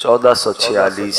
1446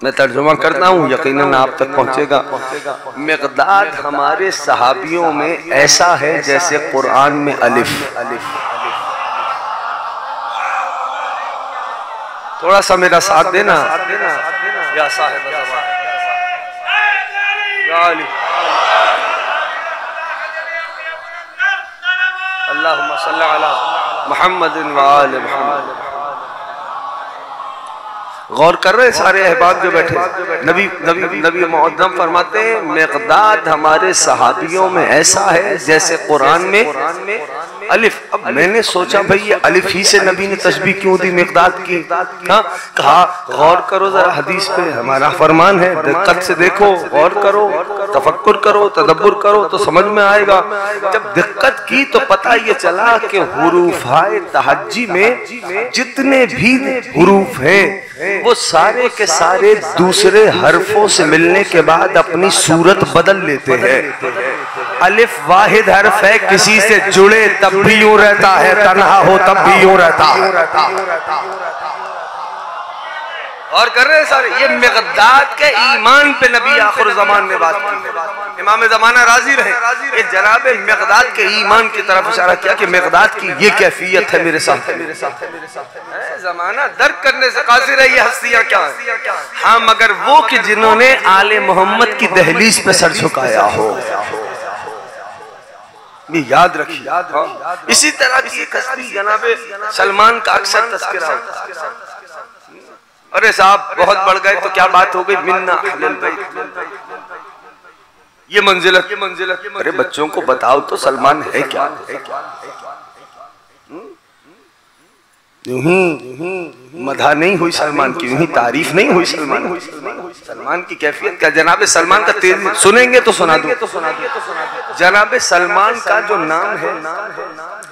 मैं तर्जुमा करता हूँ, यकीनन आप तक पहुँचेगा। मिक़दाद हमारे सहाबियों में ऐसा है जैसे कुरान में अलिफ। थोड़ा सा मेरा साथ देना या साहिब अल्लाहुम्मा सल्ली अला मुहम्मदिन व आले मुहम्मद। गौर कर रहे सारे अहबाब जो बैठे। नबी नबी नबी मुअद्दम फरमाते हैं मिक़दाद हमारे सहाबियों में ऐसा है जैसे कुरान में अलिफ। अब मैंने सोचा भाई ये अलिफ ही से नबी ने तशबीह क्यों दी मिक़दाद की? हाँ, कहा गौर करो जरा हदीस पे, हमारा फरमान है, दिक्कत से देखो, गौर करो, तफक्कुर करो, तदब्बुर करो तो समझ में आएगा। जब दिक्कत की तो पता ये चला कि हुरूफ़ाए तहज्जी में जितने भी हुरूफ हैं वो सारे के सारे दूसरे हरफों से मिलने के बाद अपनी सूरत बदल लेते हैं। अलिफ वाहिद हर्फ है, किसी से जुड़े तब भी यूं रहता है, तन्हा हो तब भी यूं रहता है। और कर रहे सारे। ये मिक़दाद के ईमान पे नबी आखिर ज़मान में बात की। इमाम ज़माना राजी रहे, ये जनाब मिक़दाद के ईमान की तरफ इशारा किया कि मिक़दाद की ये कैफियत है मेरे साथ। ज़माना दर्द करने से कासिर है, ये हस्तियां क्या है। हाँ, मगर वो कि जिन्होंने आले मोहम्मद की दहलीज पे सर झुकाया हो, ये याद रखिए। इसी तरह की एक हस्ती जनाब सलमान का अक्सर तज़किरा होता है। अरे साहब बहुत बढ़ गए तो क्या बात हो गई, मिन्ना अहलुल बैत, ये मंजिलत। अरे बच्चों को बताओ तो सलमान है क्या? यूं ही मदह नहीं हुई सलमान की, यूं ही तारीफ नहीं हुई सलमान की कैफियत का। जनाब सलमान का तेज सुनेंगे तो सुना दूं। जनाब सलमान का जो नाम है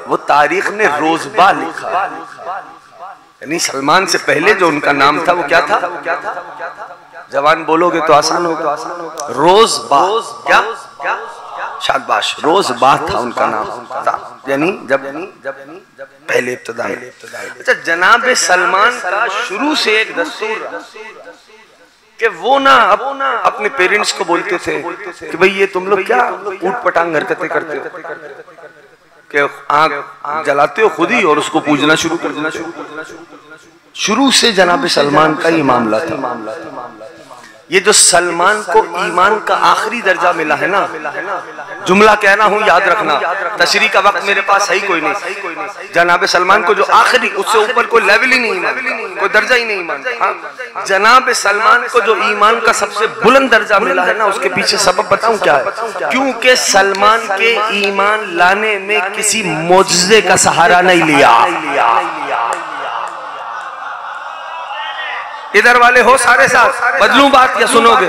वो तारीख ने रोज़बा लिखा है, यानी सलमान से पहले जो उनका नाम था वो क्या था? जवान बोलोगे तो आसान होगा। रोज़बा। क्या? शाबाश, रोज़बा था उनका नाम, यानी जब पहले इब्तिदा में। अच्छा, जनाब सलमान का शुरू से एक दस्तूर कि वो ना अपने पेरेंट्स को बोलते थे कि भाई ये तुम लोग क्या ऊट पटांग हरकतें करते हो, कि आग जलाते हो खुद ही और उसको पूजना शुरू कर देना। शुरू से जनाब सलमान का ये मामला था। ये जो सलमान को ईमान का आखिरी दर्जा मिला है ना, जुमला कहना हूँ याद रखना, तशरीह का वक्त मेरे पास है ही कोई नहीं। जनाब सलमान को जो आखिरी, उससे ऊपर कोई लेवल ही नहीं मानता, कोई दर्जा ही नहीं मानता। हाँ, जनाब सलमान को जो ईमान का सबसे बुलंद दर्जा मिला है ना, उसके पीछे सबब बताऊं क्या है? क्योंकि सलमान के ईमान लाने में किसी मोजज़े का सहारा नहीं लिया। इधर वाले हो सारे साथ, बदलूं बात या सुनोगे?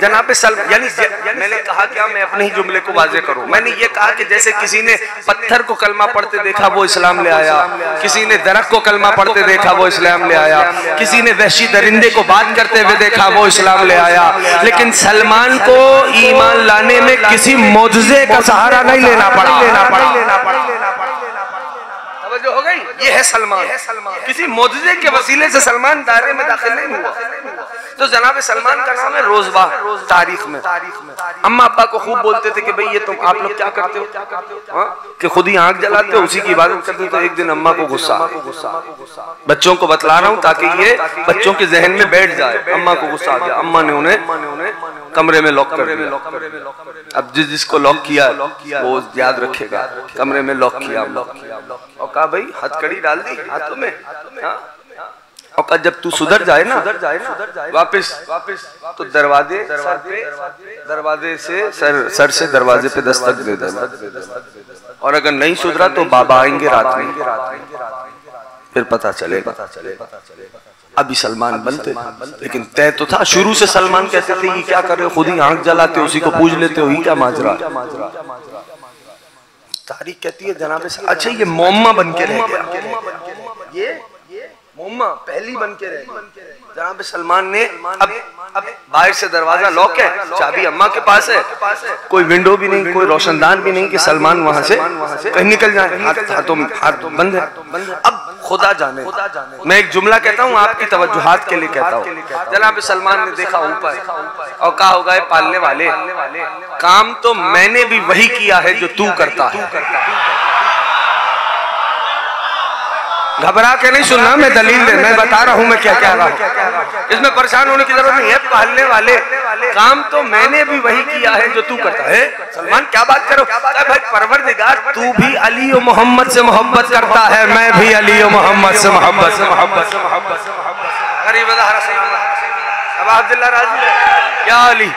जनाब सलमान, यानी मैंने कहा क्या, मैं अपने ही जुमले को वाज़े करूं। मैंने ये कहा कि जैसे किसी ने पत्थर को कलमा पढ़ते देखा वो इस्लाम ले आया, किसी ने दरख्त को कलमा पढ़ते देखा वो इस्लाम ले आया, किसी ने वहशी दरिंदे को बात करते हुए देखा वो इस्लाम ले आया, लेकिन सलमान को ईमान लाने में किसी मोजज़े का सहारा नहीं लेना पड़ा। जो हो गई, ये है सलमान। किसी मोजज़े के वसीले से सलमान दायरे में दाखिल नहीं हुआ। तो जनाब सलमान का नाम है रोज़बा तारीख में। अम्मा अब्बा को खूब बोलते थे कि भाई ये तुम आप लोग क्या करते हो, कि खुद ही आग जलाते हो, उसी की इबादत करते हो। तो एक दिन अम्मा को गुस्सा, बच्चों को बतला रहा हूँ ताकि ये बच्चों के जहन में बैठ जाए। अम्मा को गुस्सा आ गया, अम्मा ने उन्हें कमरे में लॉक कर दिया। अब जिसको लॉक किया वो याद रखेगा, कमरे में लॉक किया और कहा भाई हथकड़ी डाल दी हाथों में, और कहा जब तू सुधर जाए ना वापस तो दरवाजे से सर से दरवाजे पे दस्तक दे देना, और अगर नहीं सुधरा तो बाबा आएंगे रात में, फिर पता चलेगा। अभी सलमान बनते, लेकिन तय तो था शुरू से। सलमान कहते थे ये क्या कर रहे हो, खुद ही आंख जलाते हो, उसी को पूज लेते हो, ये क्या माजरा। तारीख कहती है जनाब, अच्छा ये मोम्मा बन के रह गया। मोहम्मा पहली बन के रहेगी। जनाब सलमान ने अब बाहर से दरवाजा लॉक है, चाबी अम्मा के पास है, कोई विंडो भी नहीं, कोई रोशनदान भी नहीं कि सलमान वहां से कहीं निकल जाए, हाथ बंद है। अब खुदा जाने, मैं एक जुमला कहता हूँ आपकी तवज्जुहात के लिए कहता हूँ। जनाब सलमान ने देखा ऊपर और कहा होगा पालने वाले, काम तो मैंने भी वही किया है जो तू करता है। घबरा के नहीं सुनना, मैं दलील दे, मैं बता रहा हूँ मैं क्या कह रहा हूँ, इसमें परेशान होने की जरूरत नहीं है। पालने वाले, काम तो मैंने भी वही किया है जो तू करता है। सलमान क्या बात करो, भाई परवरदिगार तू भी अली और मोहम्मद से मोहब्बत करता है, मैं भी अली और मोहम्मद से मोहब्बत गरीब अब्दुल्लाह राजी या अली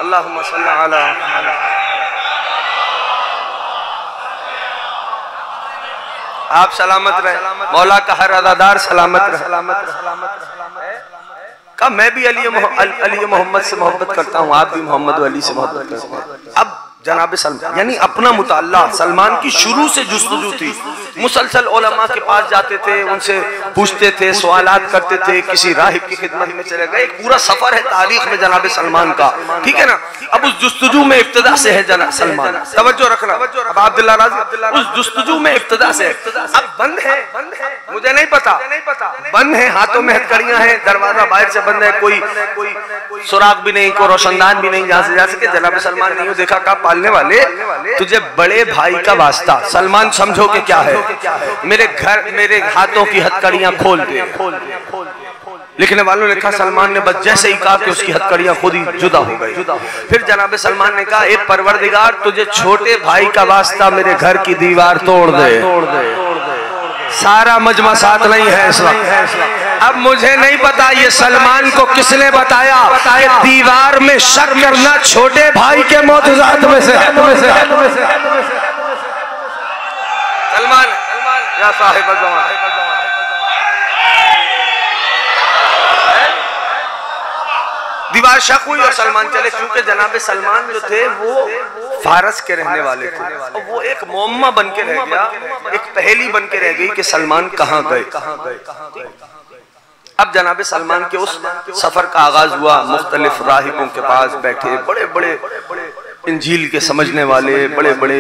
अल्लाहुम्मा सल्ली अला आप सलामत रहे, मौला का हर अदादार सलामत रहे। कहा मैं भी अली मोहम्मद से मोहब्बत करता हूँ, आप भी मोहम्मद अली से मोहब्बत करते हैं। अब जनाब सलमान यानी अपना मुताल्ला सलमान की शुरू से जुस्तजू थी, मुसलसल उलमा के पास जाते थे, उनसे पूछते थे, सवालात करते थे, किसी राहिब की खिदमत में चले गए। एक पूरा सफर है तारीख में जनाब सलमान का, ठीक है ना। अब उस जुस्तजू में इब्तिदा से है जनाब सलमान, तवज्जो रखना। अब अब्दुल्लाह राजी उस जुस्तजू में इब्तिदा से, अब बंद है, मुझे नहीं पता, बंद है, हाथों में हथकड़ियां हैं, दरवाजा बाहर से बंद है, कोई सुराग भी नहीं, कोई रोशनदान भी नहीं जहां से जा सके। जनाब सलमान ने यूं देखा, कहा पालने वाले तुझे बड़े भाई का वास्ता, सलमान समझो कि क्या है, मेरे घर मेरे हाथों की हथकड़ियां खोल दे। लिखने वालों ने कहा सलमान ने बस जैसे ही कहा कि उसकी हथकड़ियां खुद ही जुदा हो गई। फिर जनाब सलमान ने कहा, ए परवरदिगार तुझे छोटे भाई का वास्ता मेरे घर की दीवार तोड़ दे। सारा मजमा साथ नहीं है इस वक्त। अब मुझे नहीं पता ये सलमान को किसने बताया कि दीवार में शक करना छोटे भाई के मौजूदात में से। सलमान या साहिब दीवार शक हुई और सलमान चले, क्योंकि जनाब सलमान जो थे वो फारस के रहने वाले थे, और वो एक मोहम्मा बन के रह गया, एक पहेली बन के रह गई कि सलमान कहाँ गए। अब जनाब सलमान के उस सफर का आगाज हुआ, मुख्तलिफ राहिबों के पास बैठे, बड़े बड़े इंजील के समझने वाले, बड़े बड़े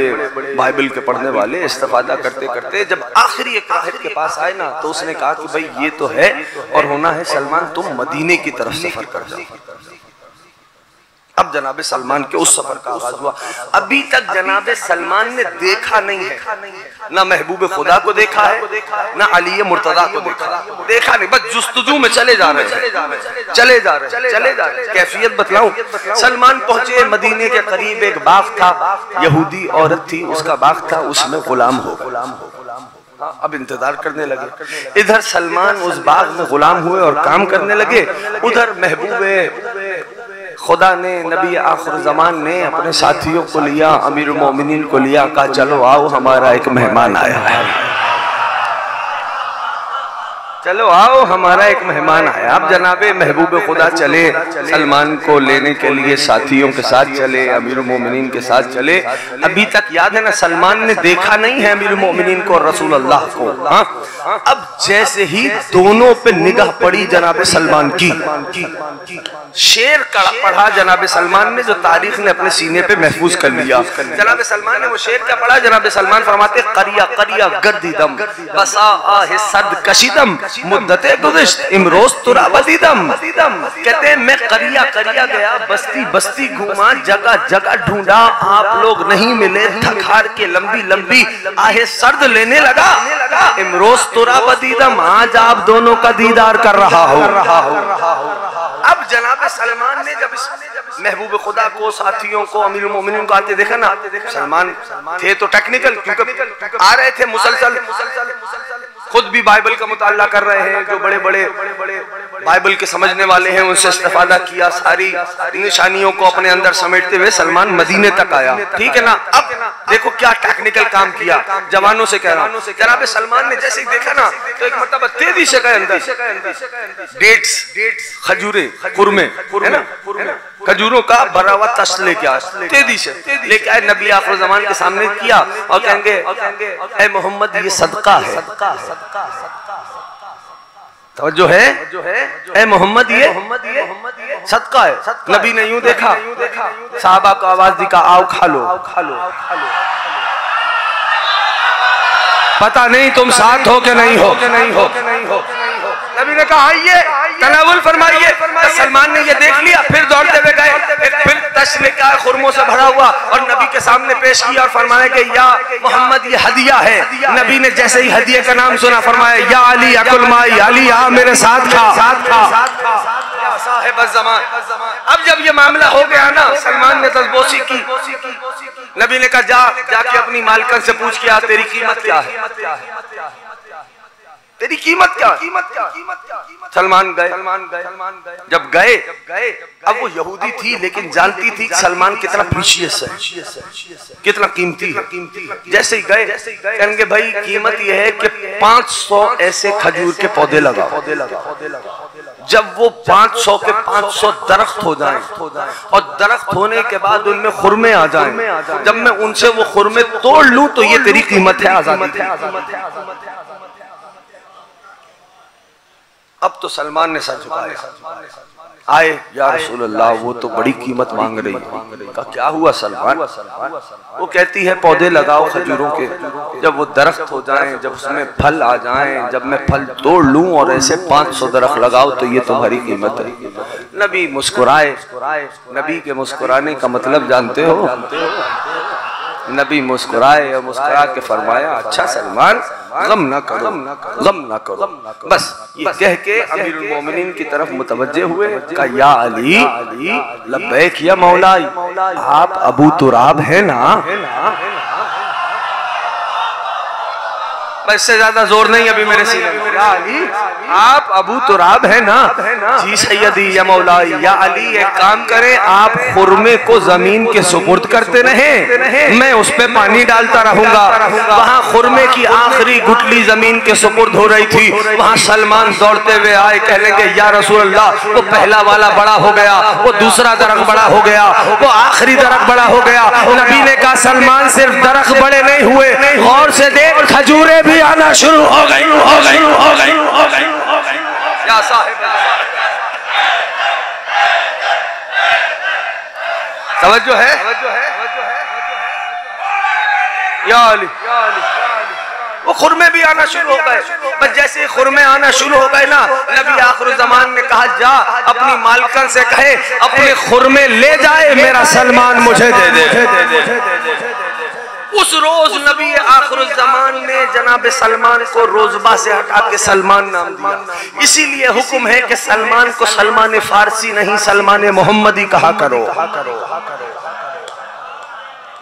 बाइबल के पढ़ने वाले, इस्तेफादा करते करते जब आखिरी एक राहिब के पास आए ना, तो उसने कहा कि भाई ये तो है और होना है, सलमान तुम मदीने की तरफ सफर कर जाओ। अब जनाब सलमान के उस सफर का आगाज हुआ। अभी तक जनाब सलमान ने देखा नहीं है, ना महबूब खुदा को देखा है, ना अली मुर्तदा को देखा नहीं, बस जुस्तजू में चले जा रहे हैं। कैफियत बतलाऊं, सलमान पहुंचे मदीने के करीब, एक बाग था, यहूदी औरत थी, उसका बाग था, उसमें गुलाम हो। अब इंतजार करने लगे, इधर सलमान उस बाग में गुलाम हुए और काम करने लगे, उधर महबूब खुदा ने, नबी आखिर ज़मान ने अपने साथियों को लिया, अमीर मोमिनीन को लिया, कहा चलो आओ हमारा एक मेहमान आया है, चलो आओ हमारा एक मेहमान आया। अब जनाबे महबूब खुदा चले, सलमान को लेने के लिए साथियों के साथ चले, अमीर मोमिनीन के साथ चले। अभी तक याद है ना, सलमान ने देखा नहीं है अमीर मोमिनीन को, रसूल अल्लाह को। हाँ, अब जैसे ही दोनों पे निगाह पड़ी जनाब सलमान की, शेर का पढ़ा जनाब सलमान ने, जो तारीख ने अपने सीने पे महफूज कर लिया। जनाब सलमान ने वो शेर क्या पढ़ा, जनाब सलमान फरमाते, करिया करिया गर्दीदम बसा आहे सद कशीदम मुद्दते गुज़िश्त इमरोज तुरा वदीदम। कहते मैं करिया करिया गया, बस्ती बस्ती घूमा, जगह जगह ढूंढा, आप लोग नहीं मिले, थक हार के लंबी लंबी आहे सर्द लेने लगा, इमरोज तुरा वदीदम, आज आप दोनों का दीदार कर रहा हो। अब जनाब सलमान ने जब महबूब खुदा को, साथियों को, अमीर मोमिनीन को आते देखा ना, सलमान थे तो टेक्निकल, क्योंकि आ रहे थे मुसलसल, खुद भी बाइबल का मुताला कर रहे हैं, जो बड़े बड़े बाइबल के समझने वाले हैं उनसे इस्तेफादा किया, सारी निशानियों को अपने अंदर समेटते हुए सलमान मदीने तक आया, ठीक है ना। अब देखो क्या टेक्निकल काम किया, जवानों से कह रहा हूँ। जनाब सलमान ने जैसे ही देखा ना तो एक मतलब तेजी से गए अंदर, डेट्स खजूरे खुरमे है ना, खजूरों का भरा हुआ तश्त लेके आए, तेजी से लेके आए, नबी आखिर ज़मान के सामने किया और कहेंगे ऐ मोहम्मद ये सदका है, तवज्जो है, ऐ मोहम्मद ये सदका है। नबी ने यूं देखा, साहबा को आवाज दी, आओ खा लो, पता नहीं तुम साथ हो कि नहीं हो। नबी ने कहा आइए तनावुल फरमाइए। सलमान ने ये देख लिया, फिर दौड़ते हुए गए, फिर तश्त लेके आए खुरमों से भरा हुआ और नबी के सामने पेश किया और फरमाया कि या मोहम्मद ये हदिया है। नबी ने जैसे ही हदिया का नाम सुना फरमाया या अली अकुल माई, अली आ मेरे साथ खा। साहिब ज़मान। अब जब ये मामला हो गया ना, सलमान ने तसबोसी की, नबी ने कहा जाके अपनी मालकन से पूछ के आ तेरी कीमत क्या है, तेरी कीमत क्या? सलमान गए। जब गए अब वो यहूदी थी लेकिन जानती थी सलमान कितना प्रीशियस है, कितना कीमती है। जैसे ही गए कहेंगे भाई कीमत ये है कि 500 ऐसे खजूर के पौधे लगाओ। जब वो 500 के 500 दरख्त हो जाएं और दरख्त होने के बाद उनमें खुरमे आ जाएं, जब मैं उनसे वो खुरमे तोड़ लूं तो ये तेरी कीमत है, आजादी की। अब तो सलमान ने सर झुकाया, आए या रसूल अल्लाह वो तो बड़ी कीमत मांग रही है। का क्या हुआ सलमान? वो कहती है पौधे लगाओ खजूरों के, जब वो दरख्त हो जाएं, जब उसमें फल आ जाएं, जब मैं फल तोड़ लूं और ऐसे 500 दरख्त लगाओ तो ये तुम्हारी कीमत है। नबी मुस्कुराए। नबी के मुस्कुराने का मतलब जानते हो? नबी मुस्कुराए और मुस्कुरा के फरमाया अच्छा सलमान गम ना करो, गम ना करो। बस ये कह के अमीरुल मोमिनीन की तरफ मुतवज्जे हुए, कहा या अली लब्बैक या मौला, आप अबू तुराब है ना? बस इससे ज्यादा जोर नहीं अभी मेरे सीने में। या अली आप अबू तुराब है ना? जी सैयदी या मौला। या अली एक काम करें, आप खुरमे को जमीन के सुपुर्द करते रहें, मैं उस पे पानी डालता रहूंगा। वहाँ खुरमे की आखिरी गुटली जमीन के सुपुर्द हो रही थी, वहाँ सलमान दौड़ते हुए आए, कह लेंगे या रसूल अल्लाह वो पहला वाला बड़ा हो गया, वो दूसरा दरख्त बड़ा हो गया, वो आखिरी दरख्त बड़ा हो गया। नबी ने कहा सलमान सिर्फ दरख्त बड़े नहीं हुए, गौर से देख खजूरें भी आना शुरू हो गई। या साहिब तवज्जो है, या अली वो खुरमे भी आना शुरू हो गए। बस जैसे खुरमे आना शुरू हो गए ना, नबी आखिर ज़मान ने कहा जा अपनी मालकन से कहे अपने खुरमे ले जाए, मेरा सलमान मुझे दे दे। उस रोज नबी आखिर ज़मान ने जनाब सलमान को रोजबा से हटा के सलमान नाम दिया। इसीलिए हुक्म है कि सलमान को सलमान फारसी नहीं सलमान मोहम्मदी कहा करो।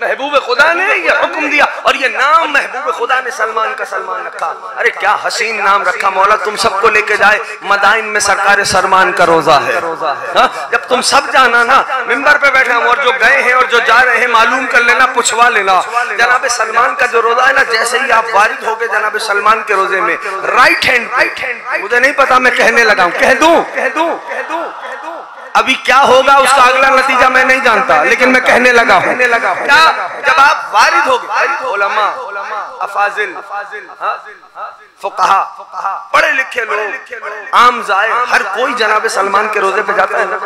महबूब खुदा ने ये हुक्म दिया और ये नाम महबूब खुदा ने सलमान का सलमान रखा। अरे क्या हसीन नाम रखा। मौला तुम सबको लेके जाए, मदाइन में सरकार सलमान का रोजा है। जब तुम सब जाना ना, मिंबर पे बैठे हम और जो गए हैं और जो जा रहे हैं मालूम कर लेना, पूछवा लेना। जनाब सलमान का जो रोजा है ना, जैसे ही आप वारिद हो गए जनाब सलमान के रोजे में, राइट हैंड पे, मुझे नहीं पता मैं कहने लगा हूँ, कह दूं अभी क्या होगा उसका अगला नतीजा मैं नहीं जानता, लेकिन मैं कहने लगा हूँ क्या जब आप वारिद हो गए, उलमा अफाजिल फुकहा पढ़े लिखे लोग आम जाए हर कोई जनाब सलमान के रोजे पे जाता है ना।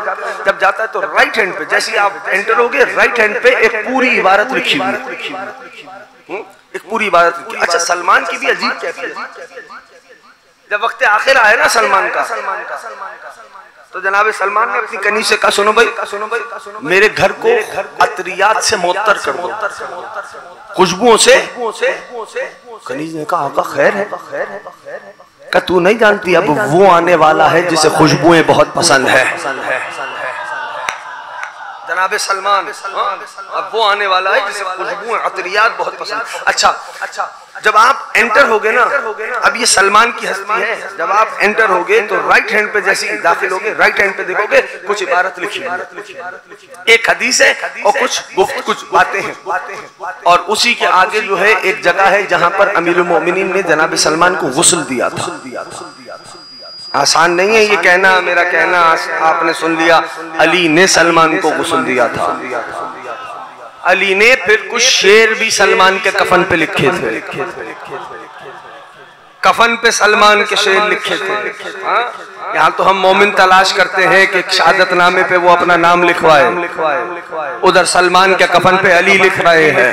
जब जाता है तो राइट हैंड पे जैसे आप एंटर होगे, राइट हैंड पे एक पूरी इबारत लिखी हुई है, एक पूरी इबारत। अच्छा सलमान की भी अजीब कैफियत, जब वक्त आखिर आए ना सलमान का, तो जनाब सलमान ने अपनी कनी से कहा सुनो भाई मेरे घर को अतरियात से मुअत्तर कर दो, खुशबुओं से। कनीज ने कहा आका खैर है? क्या तू नहीं जानती अब वो आने वाला है जिसे खुशबुएं बहुत पसंद है। जनाब सलमान, अब वो आने वाला है जिसे खुशबू अतरियात बहुत पसंद। अच्छा, जब आप एंटर होगे ना, अब ये सलमान की हस्ती है, जब आप एंटर होगे तो राइट हैंड पे जैसे ही दाखिल होगे, राइट हैंड पे देखोगे कुछ इबारत लिखी है, एक हदीस है और कुछ बातें हैं, और उसी के आगे जो है एक जगह है जहां पर अमीरुल मोमिनीन ने जनाब सलमान को गुस्ल दिया था। आसान नहीं है ये कहना, मेरा कहना आपने सुन लिया। अली ने सलमान को गुस्ल दिया था। अली ने फिर कुछ शेर भी सलमान के कफन पे लिखे थे, कफन पे सलमान के शेर लिखे थे। यहाँ तो हम मोमिन तलाश करते हैं कि शहादतनामे पे वो अपना नाम लिखवाए, उधर सलमान के कफन पे अली लिख रहे हैं।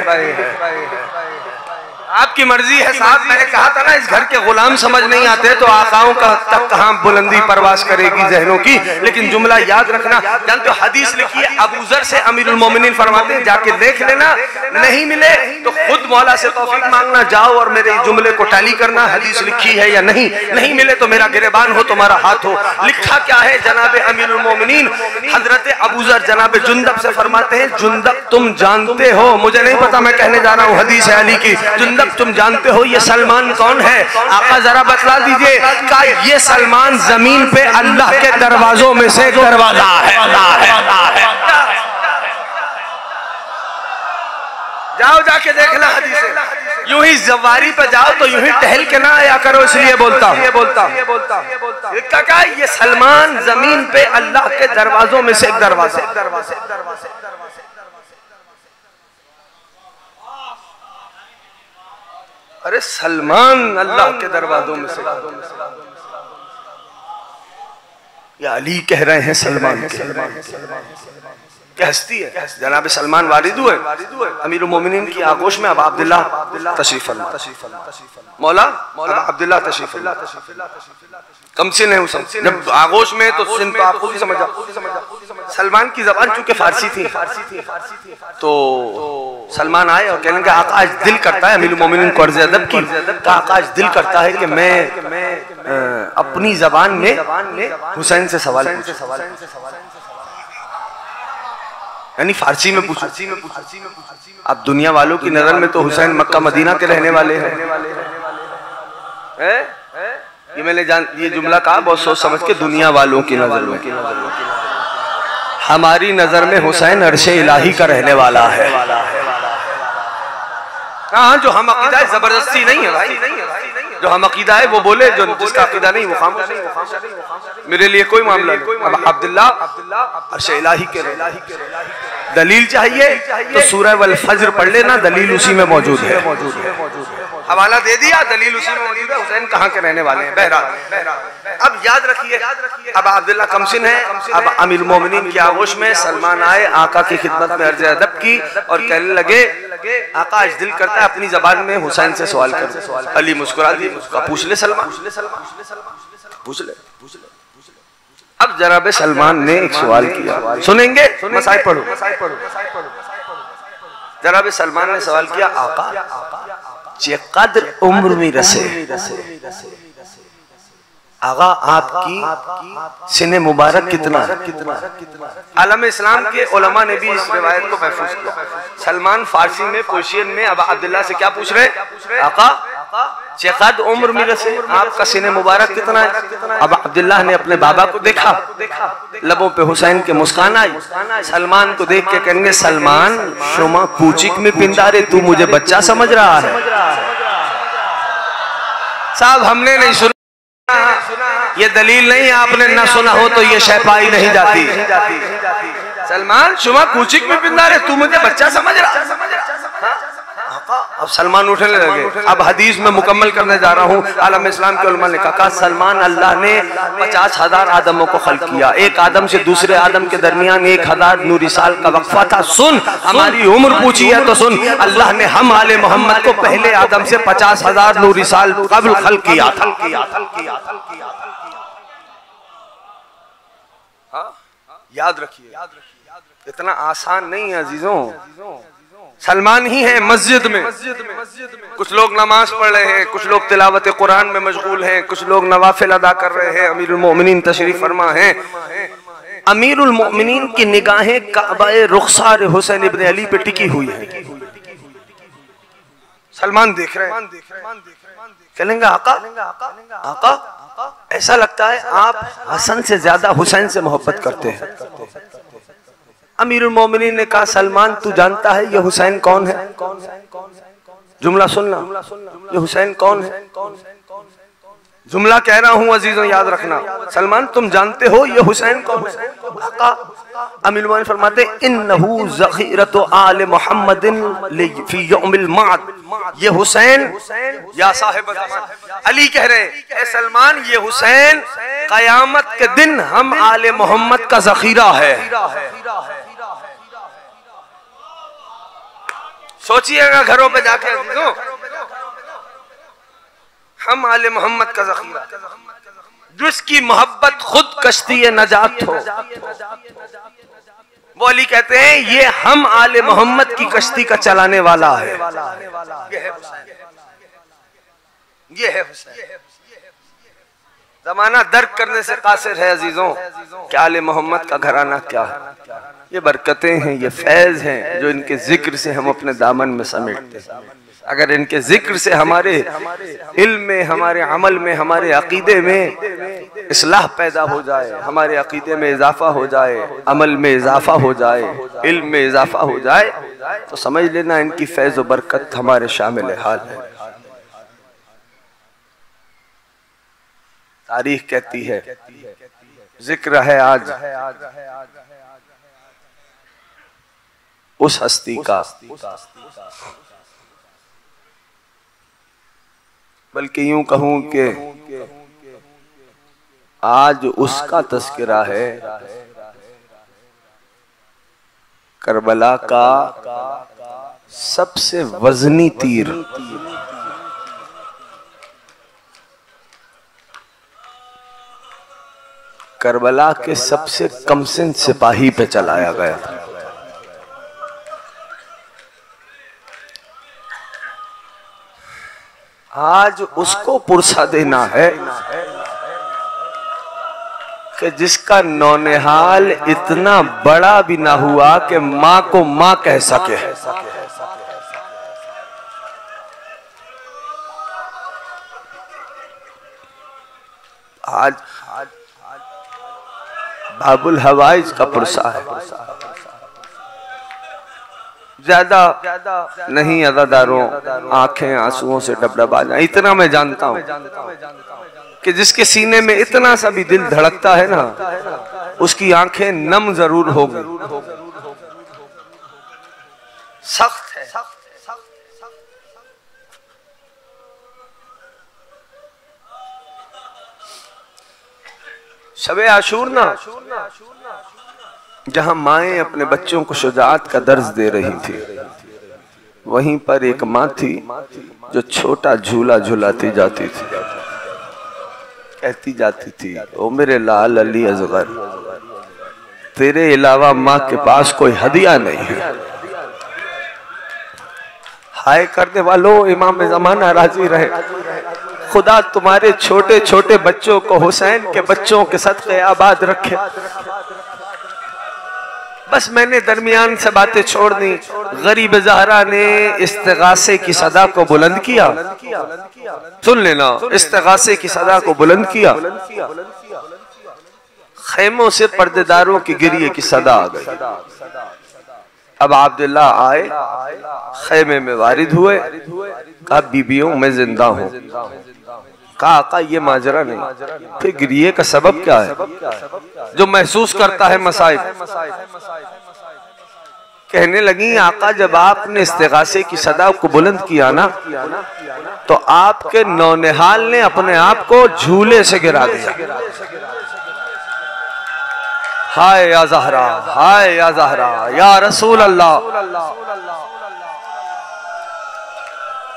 आपकी मर्जी है साहब, मैंने कहा था ना इस घर के गुलाम समझ नहीं आते तो आकाओं का तक कहां बुलंदी परवास करेगी जहनों की। लेकिन जुमला याद रखना, जानते हो हदीस लिखी है अबू ज़र से अमीरुल मोमिनीन फरमाते हैं जाके देख लेना, नहीं मिले तो खुद मौला से तौफीक मांगना, जाओ और मेरे जुमले को टैली करना, हदीस लिखी है या नहीं मिले तो मेरा गिरबान हो, तुम्हारा हाथ हो। लिखा क्या है जनाब अमीरुल मोमिनीन हजरत अबू ज़र जनाब जुंदब से फरमाते हैं, जुंदब तुम जानते हो, मुझे नहीं पता मैं कहने जा रहा हूँ हदीस है अली की, जुंदब तुम जानते हो ये सलमान कौन है? आका जरा बतला दीजिए। का ये सलमान जमीन पे अल्लाह के दरवाजों में से एक दरवाजा है। जाओ जाके देखना हदीस। यूं ही जवारी पे जाओ तो यूं ही टहल के ना आया करो, इसलिए बोलता हूं। क्या ये सलमान जमीन पे अल्लाह के दरवाजों में से एक दरवाजा। अरे सलमान अल्लाह के दरवाजों में से, या अली कह रहे हैं सलमान क्या हस्ती है जनाब सलमान वारिदू है अमीरुल मोमिनीन की आगोश में। अब अब्दुल्ला तशरीफ फरमा, मौला अब्दुल्ला तशरीफ फरमा, कमसिन है उस जब आगोश में तो सिन तो आप खुद ही समझ जाओ। सलमान की जबान चूंकि फारसी थी तो सलमान आए और कहने का आका आज दिल करता है अमीरुल मोमिनीन को अर्ज़ अदब की, आका आज दिल करता है कि मैं अपनी जबान में हुसैन से सवाल यानी फारसी में पूछूं। अब दुनिया वालों की नजर में तो हुसैन मक्का मदीना के रहने वाले हैं। ये मैंने ये जुमला कहा बहुत सोच समझ के, दुनिया वालों की नजर में, हमारी नजर में हुसैन अर्शे इलाही का रहने वाला है। हाँ, जो हम अकीदा है जबरदस्ती नहीं है भाई, जो हम अकीदा है वो बोले, जो जिसका अकीदा नहीं वो खामोश। मेरे लिए कोई मामला नहीं। अब अब्दुल्ला अर्शे इलाही के दलील चाहिए तो सूरह वल फज्र पढ़ लेना, दलील उसी में मौजूद है। हवाला दे दिया, दलील उसी में मौजूद है। हुसैन कहाँ के रहने वाले हैं? बहरहाल अब याद रखिए, अब अब्दुल्ला कमसिन है, अब अमीरुल मोमिनीन की आगोश में सलमान आए, आका की खिदमत में अर्ज़ अदब की और कहने लगे आका आज दिल करता है अपनी जबान में हुसैन से सवाल कर। अली मुस्कुरा दिए, पूछ ले सलमान, पूछ ले। अब जनाब सलमान ने एक सवाल किया, सुनेंगे? मसाइब पढ़ो। जनाब सलमान ने सवाल किया, आका चे कद्र उम्र में रसे, आगा आपकी सिने मुबारक कितना है? आलम इस्लाम के उलमा ने भी इस रिवायत को महफूज किया। सलमान फारसी में पर्शियन में अब अब्दुल्ला से क्या पूछ रहे? आका चेकद उम्र में रसे, आपका सिने मुबारक कितना है? अब अब्दुल्ला ने अपने बाबा को देखा, लबों पे हुसैन के मुस्कान आई। सलमान को देख के कहेंगे, सलमान शुमा कूचिक में पिंदारे, तू मुझे बच्चा समझ रहा है? साहब हमने नहीं सुना, ये दलील नहीं, आपने ना सुना हो तो ये शय पाई नहीं जाती। सलमान शुमा कूचिक में पिंदारे, तू मुझे बच्चा समझ रहा? अब सलमान उठने लगे। अब हदीस में मुकम्मल करने जा रहा हूँ। आलम इस्लाम के उलमा ने कहा, सलमान अल्लाह ने 50,000 आदमों को खल्क किया, एक आदम से दूसरे आदम के दरमियान 1000 नूरी साल का वक्फा था। सुन, हमारी उम्र पूछी है तो सुन, अल्लाह ने हम आले मोहम्मद को पहले आदम से 50,000 नूरी साल कबल खल्क किया था। याद रखिए, इतना आसान नहीं है अजीजों। सलमान ही है मस्जिद में, कुछ लोग नमाज पढ़ रहे हैं, कुछ लोग तिलावत कुरान में मशगूल हैं, कुछ लोग नवाफिल अदा कर रहे हैं। अमीरुल मोमिनीन तशरीफ फरमा हैं। अमीरुल मोमिनीन की निगाहें काबाए रुखसार हुसैन इब्न अली पे टिकी हुई है। सलमान देख रहे हैं, कहेंगे आका आका ऐसा लगता है आप हसन से ज्यादा हुसैन से मोहब्बत करते हैं। अमीरुल मोमिनीन ने कहा सलमान तू जानता है ये हुसैन कौन है? जुमला सुनना, ये हुसैन कौन है? जुमला कह रहा हूं अजीजों याद रखना। सलमान तुम जानते हो ये हुसैन कौन है? अमीरुल मोमिनीन फरमाते इन्नहु ज़ख़ीरतु आले मुहम्मदिन फी यौमिल माद। ये हुसैन या साहिब अली कह रहे हैं सलमान ये हुसैन कयामत के दिन हम आले मोहम्मद का ज़ख़ीरा है। सोचिएगा घरों पे जाके हम आले मोहम्मद का ज़ख़ीरा, जिसकी मोहब्बत खुद कश्ती नजात हो। वो अली कहते हैं ये हम आले मोहम्मद की कश्ती का चलाने वाला है। ये है हुसैन। जमाना दर्क करने से कासिर है अजीजों कि आले मोहम्मद का घराना क्या है। ये बरकतें हैं, ये फैज हैं जो इनके जिक्र से हम अपने दामन में समेटते हैं। अगर इनके जिक्र से हमारे इल्म में, हमारे अमल में, हमारे अकीदे में इस्लाह पैदा हो जाए, हमारे अकीदे में इजाफा हो जाए, अमल में इजाफा हो जाए, इल्म में इजाफा हो जाए, तो समझ लेना इनकी फैज व बरकत हमारे शामिल हाल है। तारीख कहती है, जिक्र है आज उस हस्ती का, बल्कि यूं कहूं कि आज उसका तस्करा है करबला का सबसे वजनी तीर। करबला के सबसे कमसिन सिपाही पे चलाया गया था। आज उसको पुरसा देना है कि जिसका नौनिहाल इतना बड़ा भी ना हुआ कि माँ को माँ कह सके। आज बाबुल हवाइज का पुरसा है। ज्यादा नहीं अदादारों आंखें आंसुओं से डबडबा जाए, इतना मैं जानता हूं कि जिसके सीने में इतना सा भी दिल धड़कता है ना, उसकी आंखें नम जरूर होंगी। सख्त है। शबे आशूर ना, जहां माएं अपने बच्चों को शुजाअत का दर्ज दे रही थी, वहीं पर एक माँ थी जो छोटा झूला झुलाती जाती थी, कहती जाती थी ओ मेरे लाल अली असगर, तेरे अलावा माँ के पास कोई हदिया नहीं है। हाय करने वालों, इमाम ज़माना राजी रहे, खुदा तुम्हारे छोटे छोटे बच्चों को हुसैन के बच्चों के सदक़े आबाद रखे। बस मैंने दरमियान से बातें छोड़ दी। गरीब ज़हरा ने इस्तिगासे की सदा को बुलंद किया। सुन लेना, इस्तिगासे की सदा को बुलंद किया। खेमों से पर्देदारों की गिरिए की सदा आ गई। अब अब्दुल्ला आए, खेमे में वारिद हुए, कहा बीबियों मैं जिंदा हूँ। कहा आका ये माजरा नहीं, फिर गिरिए का सबब क्या है? जो महसूस करता है मसाइब। कहने लगी आका जब आपने इस्तिगासे की सदा को बुलंद किया ना, तो आपके नौनिहाल ने अपने आप को झूले से गिरा दिया। हाय या ज़हरा, हाय या ज़हरा, या रसूल अल्लाह।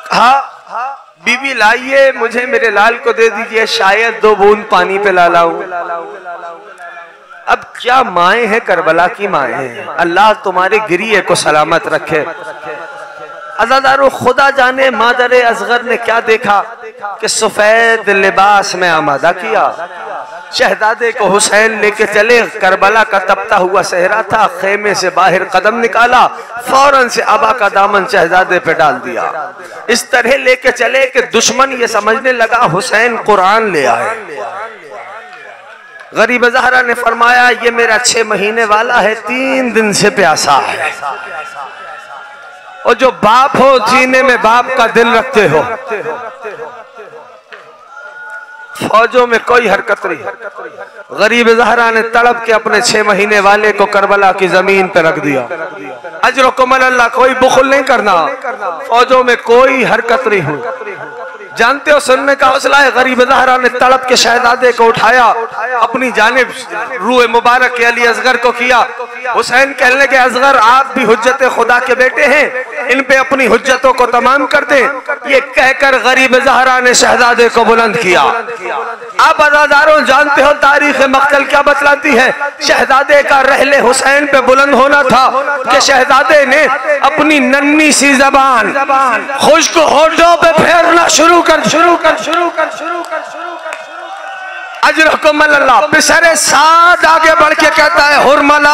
कहा बीबी लाइए, मुझे मेरे लाल को दे दीजिए, शायद 2 बूंद पानी पे ला लाऊं। अब क्या माएं हैं, करबला की माएं हैं। अल्लाह तुम्हारे गिरिए को सलामत रखे। अज़ादारों, खुदा जाने मादर असगर ने क्या देखा कि सफेद लिबास में आमादा किया, शहजादे को हुसैन लेके चले, करबला का तपता हुआ सहरा था, खेमे से बाहर कदम निकाला, फौरन से अबा का दामन शहजादे पे डाल दिया। इस तरह लेके चले कि दुश्मन ये समझने लगा हुसैन कुरान ले आए। गरीब ज़हरा ने फरमाया ये मेरा 6 महीने वाला है, 3 दिन से प्यासा है। और जो बाप हो जीने में बाप का दिल रखते हो, फौजों में कोई हरकत नहीं। गरीब ज़हरा ने तड़प के अपने 6 महीने वाले को करबला की जमीन पे रख दिया। अजरकुम अल्लाह, कोई बुखल नहीं करना, फौजों में कोई हरकत नहीं हुई। जानते हो सुनने का हौसला है। गरीब ज़हरा ने तड़प के शहजादे को उठाया, अपनी जानिब रूए मुबारक के अली असगर को किया। हुसैन कहने लगे असगर आप भी हुज्जत खुदा के बेटे हैं, इन पे अपनी हुज्जतों को तमाम कर दें। ये कहकर गरीब ज़हरा ने शहजादे को बुलंद किया। आप अज़ादारों जानते हो तारीख मक्तल क्या बतलाती है। शहजादे का रहले हुसैन पे बुलंद होना था कि शहजादे ने अपनी नन्ही सी जबान खुश्क होठों पे फेरना शुरू कर अजरकुम अल्लाह। पिसरे साद आगे बढ़ के कहता है हुरमला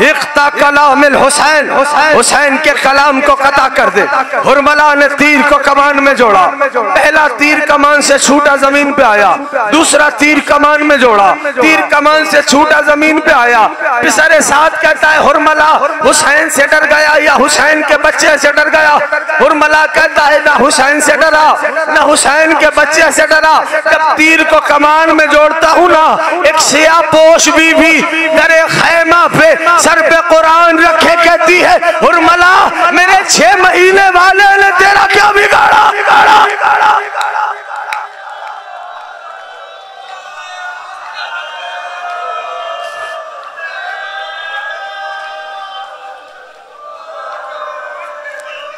इख्ता कलामिल हुसैन, हुसैन के कलाम को कता कर दे। हुरमला ने तीर को कमान में जोड़ा, पहला तीर कमान से छूटा जमीन पे आया, दूसरा तीर कमान में जोड़ा, तीर कमान से छूटा जमीन पे आया। पिसरे साद कहता है हुरमला हुसैन से डर गया या हुसैन के बच्चे से डर गया। हुरमला कहता है ना हुसैन से डरा ना हुसैन के बच्चे से डरा। जब तीर को कमान में जोड़ता हूँ ना, एक सिया पोश बीवी दरे खैमा पे सर पे कुरान रखे कहती है हुरमला मेरे 6 महीने वाले ने तेरा क्या बिगाड़ा।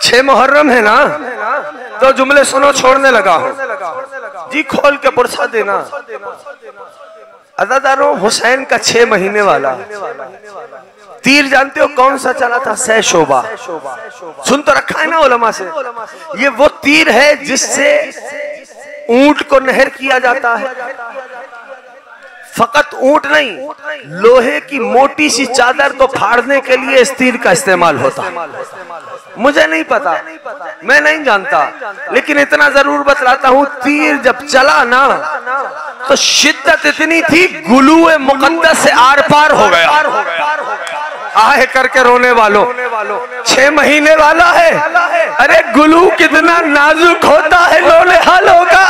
छह मुहर्रम है ना, तो जुमले सुनो, छोड़ने लगा हूं जी, खोल के पुरसा देना। अज़ादारों हुसैन का 6 महीने वाला तीर जानते हो कौन सा चला था? सै शोबा। सुन तो रखा है ना उलमा से। ये वो तीर है जिससे ऊंट को नहर किया जाता है। फकत ऊंट नहीं, लोहे की मोटी सी चादर को फाड़ने के लिए इस तीर का इस्तेमाल होता है। मुझे नहीं पता, मैं नहीं जानता, लेकिन इतना जरूर बतलाता हूँ, तीर जब चला ना तो शिद्दत इतनी थी गुलूए मुकद्दस से आर पार हो गया। आहे करके रोने वालों, 6 महीने वाला है, अरे गुलू कितना नाजुक होता है, लोने हाल होगा।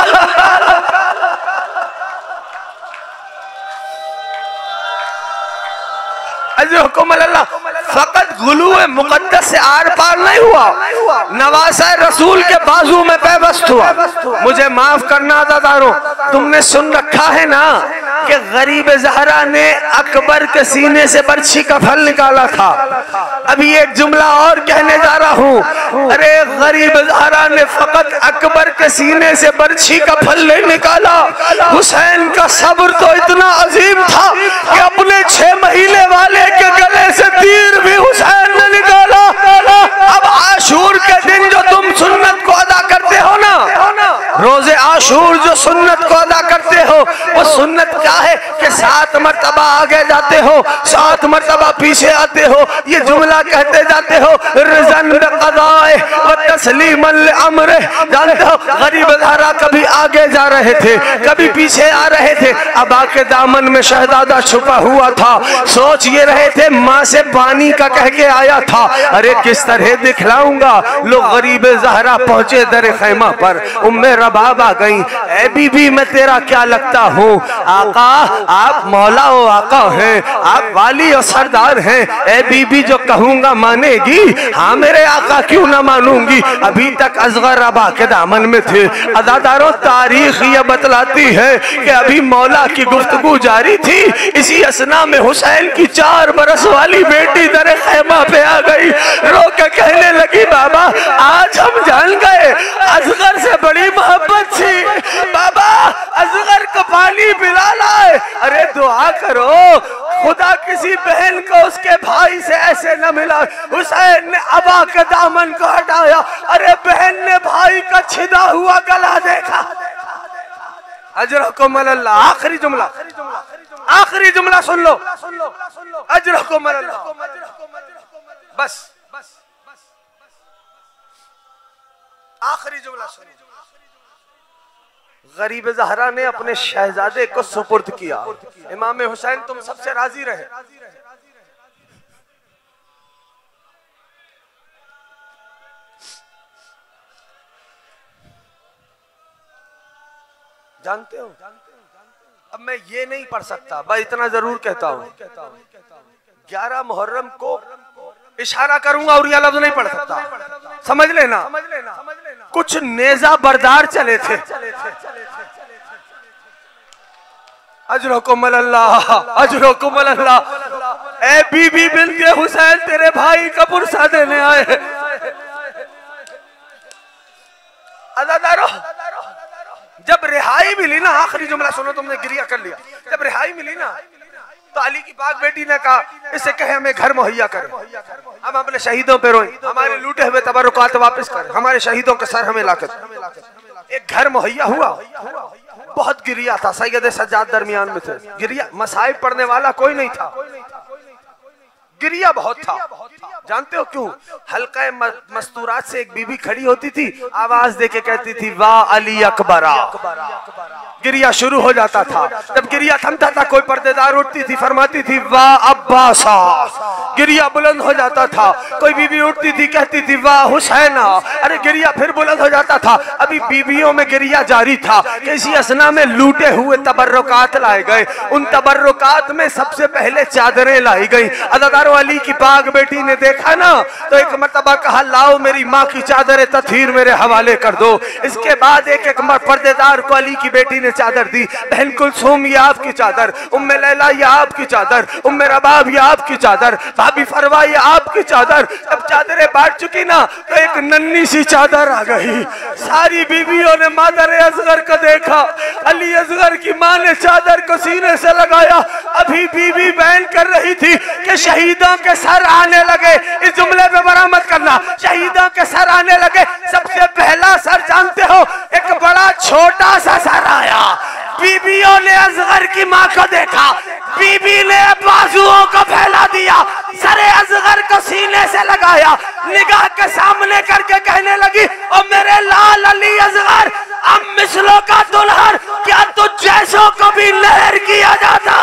फकत गुलूए मुकद्दस से आर पार नहीं हुआ, नवासा रसूल के बाजू में पैबस्त हुआ। मुझे माफ करना अज़ादारों, तुमने सुन रखा है ना कि गरीब ज़हरा ने अकबर के सीने से बर्छी का फल निकाला था। अभी एक जुमला और कहने जा रहा हूँ। अरे गरीब ज़हरा ने फकत अकबर के सीने से बर्छी का फल नहीं निकाला, हुसैन का सब्र तो इतना अजीम था कि अपने 6 महीने वाले के गले से तीर भी हुसैन ने निकाला। अब आशूर के दिन जो तुम सुन्नत को अदा करते हो ना, रोजे आशूर जो सुन्नत को अदा करते हो, वो सुन्नत क्या है कि 7 मरतबा आगे जाते हो, 7 मरतबा पीछे आते हो, ये जुमला कहते जाते हो रिज़न बिक़ज़ाए व तस्लीमन लिअम्रे। जानते हो गरीब ज़हरा कभी आगे जा रहे थे, कभी पीछे आ रहे थे। अबा के दामन में शहजादा छुपा हुआ था, सोच ये रहे थे माँ से पानी का कह के आया था, अरे किस तरह दिखलाऊंगा। लोग गरीब ज़हरा पहुंचे दर खैमा पर, उम्मे रबाब आ गई, ऐ बीबी मैं तेरा क्या लगता हूँ? आका आप मौला ओ आका हैं, आप वाली और सरदार हैं, ऐ बीबी जो कहूंगा मानेगी? हाँ मेरे आका क्यों ना मानूंगी। अभी तक असगर अबा के दामन में थे। अज़ादारों तारीख ये बतलाती है कि अभी मौला की गुफ्तगू जारी थी, इसी असना में हुसैन की 4 बरस वाली बेटी दर खैमा पे आ गई, रो के कहने लगी बाबा आज हम जान गए असगर से बड़ी मोहब्बत थी, बाबा असगर को पानी पिला लाए। अरे दुआ करो खुदा किसी बहन को उसके भाई से ऐसे न मिला। हुसैन ने अबा के दामन को हटाया, अरे बहन ने भाई का छिदा हुआ गला देखा। अजरकुमुल्लाह। आखिरी जुमला सुन लो, अजरकुमुल्लाह। बस आखिरी जुमला सुनो। गरीब ज़हरा ने अपने शहजादे को सुपुर्द किया, इमाम हुसैन तुम सबसे राजी रहे। जानते हो, अब मैं ये नहीं पढ़ सकता, बस इतना जरूर कहता हूँ 11 मुहर्रम को इशारा करूंगा और ये लफ्ज नहीं पढ़ सकता, समझ लेना। कुछ नेजा बरदार चले थे। अजरकुमुल्लाह, अजरकुमुल्लाह। ए बीबी बिन्ते हुसैन तेरे भाई का पुरसा देने आए। अज़ादारो, जब रिहाई मिली ना, आखिरी जुमला सुनो, तुमने गिरिया कर लिया। जब रिहाई मिली ना तो अली की पाक बेटी ने कहा इससे कहे हमें घर मुहैया करें, हम अपने शहीदों पे रोएं, हमारे लूटे हुए तबर्रुकात वापस करें, हमारे शहीदों के सर हमें लाकर। एक घर मुहैया हुआ, बहुत गिरिया था, सैयद सज्जाद दरमियान में थे। गिरिया, मसाइब पढ़ने वाला कोई नहीं था, गिरिया बहुत था। जानते हो क्यों? हल्का मस्तूरात से एक बीबी खड़ी होती थी, आवाज देके कहती थी वाह अली अकबरा। गिरिया शुरू हो जाता था। जब गिरिया थमता था कोई पर्देदार उठती थी, फरमाती थी वाह अब्बासा। गिरिया बुलंद हो जाता था, कोई बीबी उठती थी, कहती थी वाह हुसैना। अरे गिरिया फिर बुलंद हो जाता था। अभी बीबियों में गिरिया जारी था। किसी असना में लूटे हुए तबर्रुकात लाए गए, उन तबर्रुकात में सबसे पहले चादरें लाई गई। अदादारो अली की पाक बेटी ने देखा ना तो एक मर्तबा कहा लाओ मेरी माँ की चादर तथीर मेरे हवाले कर दो। इसके बाद एक एक पर्देदार को अली की बेटी ने चादर दी। बहन कुलसूम ये आपकी चादर, उम्मे लैला ये आपकी चादर, उम्मे रबाब ये आपकी चादर, भाभी फरवा ये आपकी चादर। जब चादरें बांट चुकी ना तो एक नन्ही सी चादर आ गई। सारी बीवियों ने मादर असगर को देखा। अली असगर की माँ ने चादर को सीने से लगाया। अभी बीवी बयान कर रही थी कि शहीदों के सर आने लगे। इस जुमले पे बरामद करना, शहीदों के सर आने लगे। सबसे पहला सर जानते हो, एक बड़ा छोटा सा सर आया। बीबियों ने असगर की माँ को देखा, बीबी ने बाजुओं को फैला दिया, सरे असगर को सीने से लगाया, निगाह के सामने करके कहने लगी ओ मेरे लाल अली असगर, अब मिसलों का दुल्हन, क्या तुझ जैसों को भी लहर किया जाता।